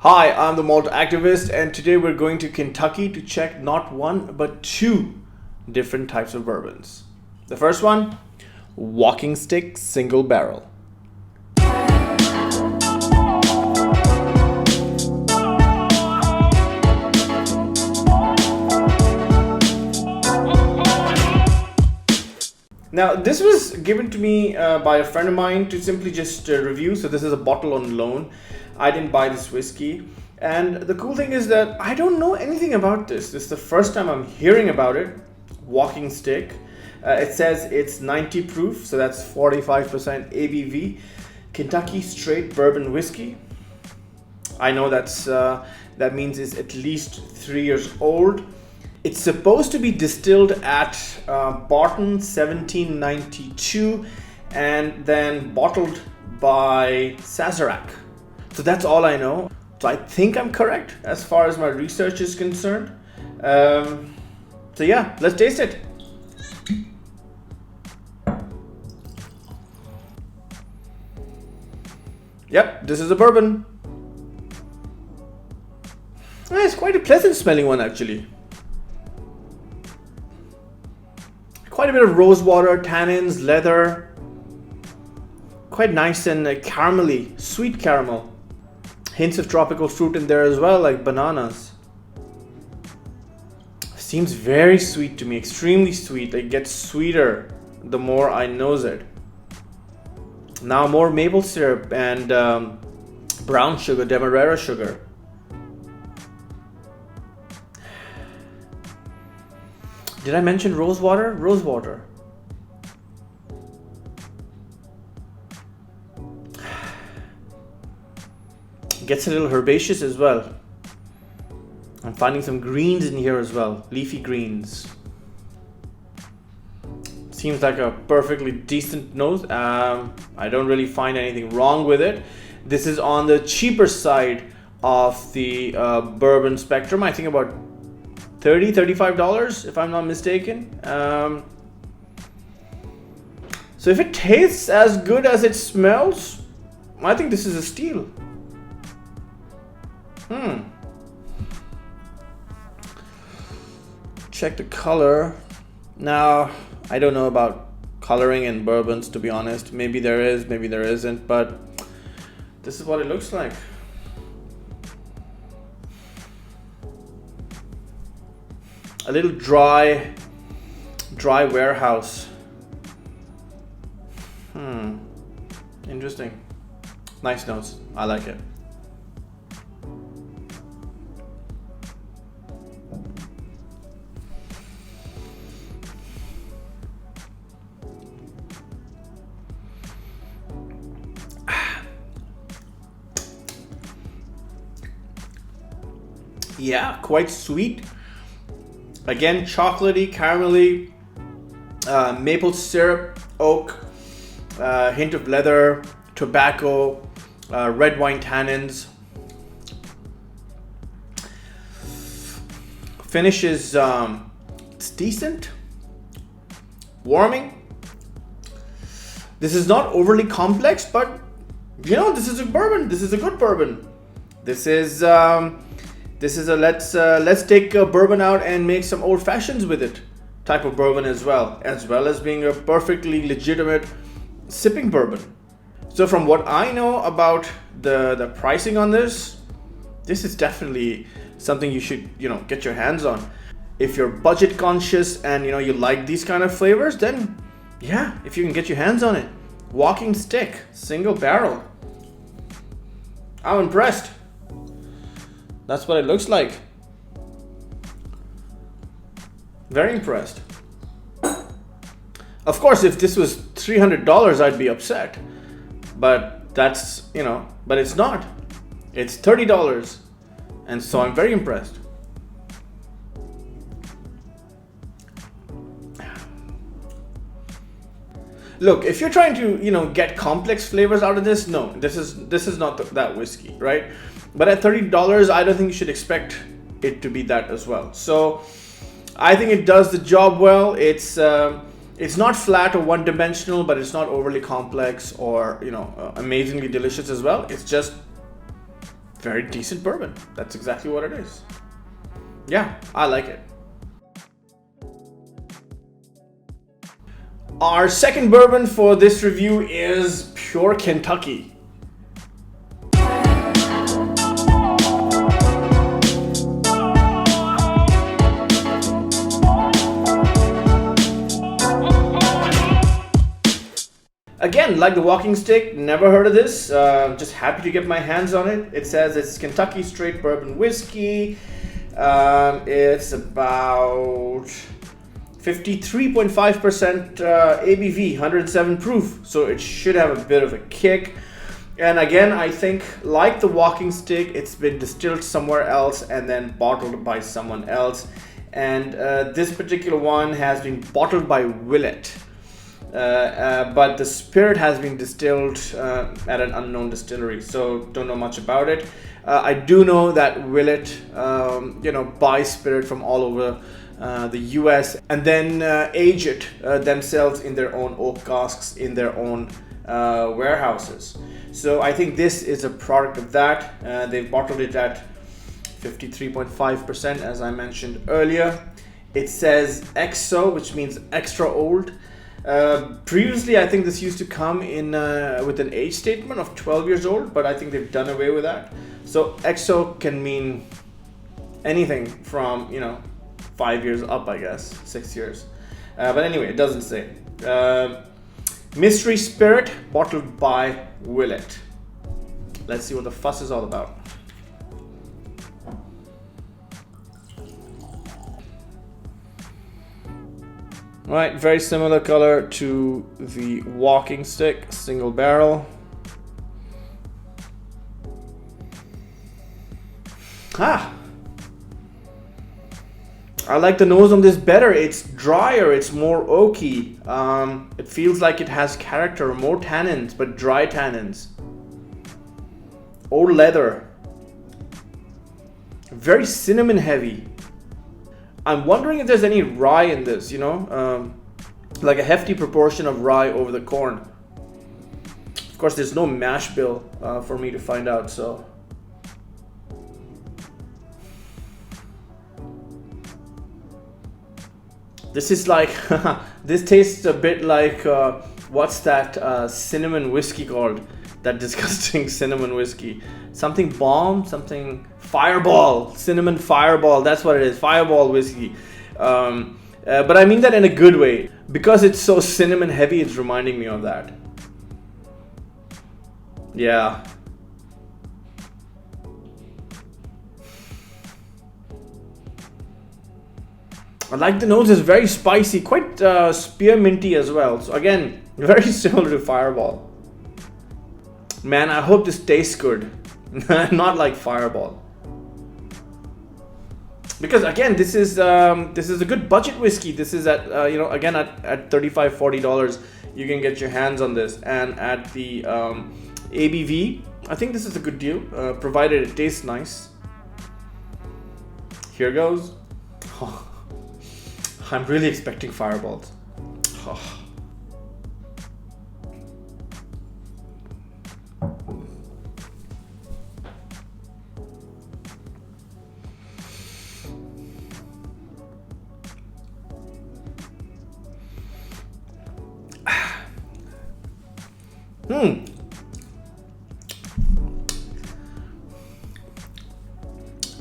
Hi, I'm the Malt activist, and today we're going to Kentucky to check not one but two different types of bourbons. The first one, walking stick single barrel. Now, this was given to me by a friend of mine to simply just review. So this is a bottle on loan. I didn't buy this whiskey. And the cool thing is that I don't know anything about this. This is the first time I'm hearing about it. Walking stick. It says it's 90 proof, so that's 45% ABV. Kentucky straight bourbon whiskey. I know that means it's at least 3 years old. It's supposed to be distilled at Bourbon 1792 and then bottled by Sazerac. So that's all I know. So I think I'm correct as far as my research is concerned. So yeah, let's taste it. Yep, this is a bourbon. It's quite a pleasant smelling one actually. Quite a bit of rose water, tannins, leather. Quite nice and caramelly, sweet caramel. Hints of tropical fruit in there as well, like bananas. Seems very sweet to me, extremely sweet. It gets sweeter the more I nose it. Now more maple syrup and brown sugar, demerara sugar. Did I mention rose water? Rose water. Gets a little herbaceous as well. I'm finding some greens in here as well. Leafy greens. Seems like a perfectly decent nose. I don't really find anything wrong with it. This is on the cheaper side of the bourbon spectrum. I think about $35 if I'm not mistaken. So if it tastes as good as it smells, I think this is a steal. Check the color. Now, I don't know about coloring in bourbons, to be honest. Maybe there is, maybe there isn't, but this is what it looks like. A little dry warehouse. Interesting. Nice notes. I like it. Yeah, quite sweet. Again, chocolatey, caramelly, maple syrup, oak, hint of leather, tobacco, red wine tannins. Finish is it's decent, warming. This is not overly complex, but you know, this is a bourbon. This is a good bourbon. This is a let's take a bourbon out and make some old fashions with it type of bourbon as well as being a perfectly legitimate sipping bourbon. So from what I know about the pricing on this is definitely something you should, get your hands on. If you're budget conscious and you like these kind of flavors, then yeah, if you can get your hands on it. Walking stick, single barrel. I'm impressed. That's what it looks like. Very impressed. Of course, if this was $300, I'd be upset. But that's, but it's not. It's $30. And so I'm very impressed. Look, if you're trying to, get complex flavors out of this, no, this is not that whiskey, right? But at $30, I don't think you should expect it to be that as well. So I think it does the job well. It's not flat or one-dimensional, but it's not overly complex or amazingly delicious as well. It's just very decent bourbon. That's exactly what it is. Yeah, I like it. Our second bourbon for this review is Pure Kentucky. Again, like the walking stick, never heard of this. Just happy to get my hands on it. It says it's Kentucky straight bourbon whiskey. It's about 53.5% ABV, 107 proof. So it should have a bit of a kick. And again, I think like the walking stick, it's been distilled somewhere else and then bottled by someone else. And this particular one has been bottled by Willet. But the spirit has been distilled at an unknown distillery, so don't know much about it. I do know that Willet, buys spirit from all over the US and then age it themselves in their own oak casks in their own warehouses. So I think this is a product of that. They've bottled it at 53.5%, as I mentioned earlier. It says XO, which means extra old. Previously, I think this used to come in with an age statement of 12 years old, but I think they've done away with that. So XO can mean anything from 5 years up, I guess, 6 years. But anyway, it doesn't say. Mystery Spirit, bottled by Willet. Let's see what the fuss is all about. Right, very similar color to the walking stick, single barrel. I like the nose on this better. It's drier, it's more oaky. It feels like it has character, more tannins, but dry tannins. Old leather. Very cinnamon heavy. I'm wondering if there's any rye in this, like a hefty proportion of rye over the corn. Of course, there's no mash bill for me to find out, so. This is like, this tastes a bit like, what's that cinnamon whiskey called? That disgusting cinnamon whiskey. Something bomb, something fireball, cinnamon fireball. That's what it is, fireball whiskey. But I mean that in a good way. Because it's so cinnamon heavy, it's reminding me of that. Yeah. I like the nose, it's very spicy, quite spearminty as well. So again, very similar to fireball. Man, I hope this tastes good. Not like fireball. Because again, this is a good budget whiskey. This is at again at $35-40 you can get your hands on this, and at the ABV, I think this is a good deal, provided it tastes nice. Here goes. Oh, I'm really expecting fireballs. Oh.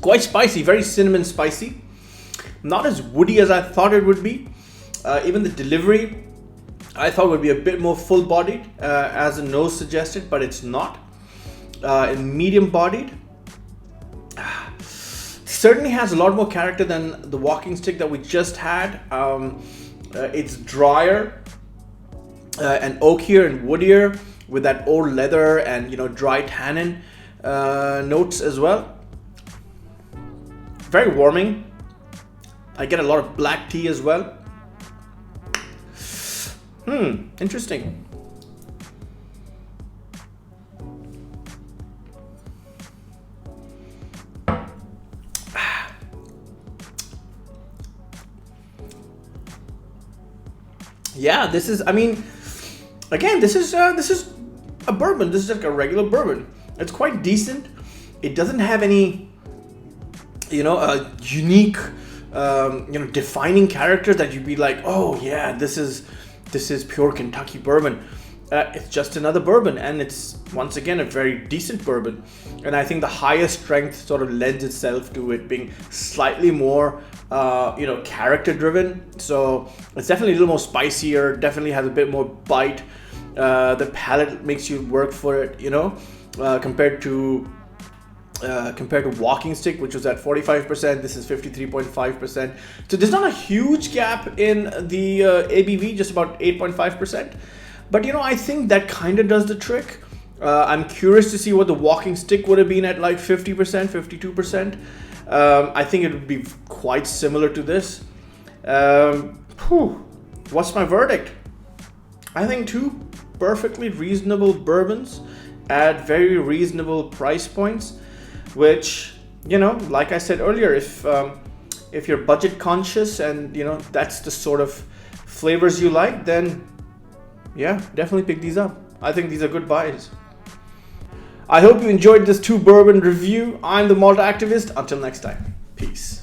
Quite spicy, very cinnamon spicy. Not as woody as I thought it would be. Even the delivery I thought would be a bit more full-bodied, as the nose suggested, but it's not. Medium-bodied. Certainly has a lot more character than the walking stick that we just had. It's drier and oakier and woodier, with that old leather and dry tannin notes as well. Very warming. I get a lot of black tea as well. Interesting. Yeah, this is, again, this is a bourbon. This is like a regular bourbon. It's quite decent. it doesn't have any, a unique, defining character that you'd be like, oh yeah, this is pure Kentucky bourbon. It's just another bourbon, and it's once again a very decent bourbon. And I think the higher strength sort of lends itself to it being slightly more, character driven. So it's definitely a little more spicier. Definitely has a bit more bite. The palate makes you work for it, compared to Walking Stick, which was at 45%. This is 53.5%. So there's not a huge gap in the ABV, just about 8.5%. But I think that kind of does the trick. I'm curious to see what the Walking Stick would have been at like 50%, 52%. I think it would be quite similar to this. What's my verdict? I think two perfectly reasonable bourbons at very reasonable price points, which, like I said earlier, if you're budget conscious and that's the sort of flavors you like, then yeah, definitely pick these up. I think these are good buys. I hope you enjoyed this 2 bourbon review. I'm the Malt Activist. Until next time, peace.